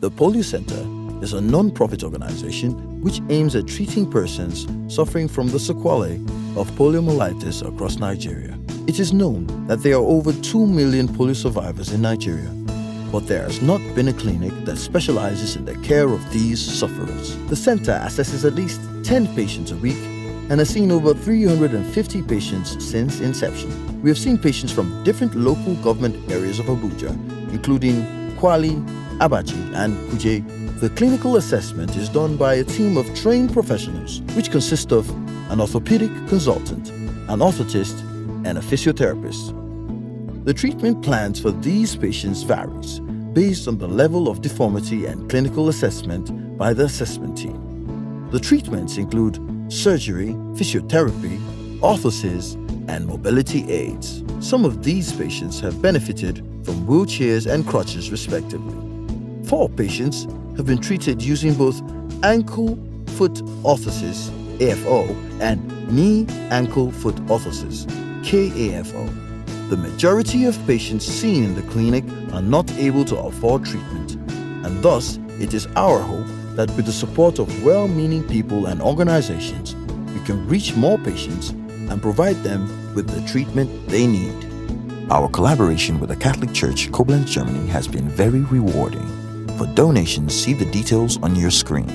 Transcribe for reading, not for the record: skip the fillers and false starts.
The Polio Center is a non-profit organization which aims at treating persons suffering from the sequelae of poliomyelitis across Nigeria. It is known that there are over 2 million polio survivors in Nigeria, but there has not been a clinic that specializes in the care of these sufferers. The center assesses at least 10 patients a week and has seen over 350 patients since inception. We have seen patients from different local government areas of Abuja, including Kwali, Abachi, and Kuje. The clinical assessment is done by a team of trained professionals, which consist of an orthopedic consultant, an orthotist, and a physiotherapist. The treatment plans for these patients varies based on the level of deformity and clinical assessment by the assessment team. The treatments include surgery, physiotherapy, orthosis, and mobility aids. Some of these patients have benefited from wheelchairs and crutches respectively. 4 patients have been treated using both ankle-foot orthosis, AFO, and knee-ankle-foot orthosis, KAFO. The majority of patients seen in the clinic are not able to afford treatment, and thus it is our hope that with the support of well-meaning people and organizations, we can reach more patients and provide them with the treatment they need. Our collaboration with the Catholic Church, Koblenz, Germany has been very rewarding. For donations, see the details on your screen.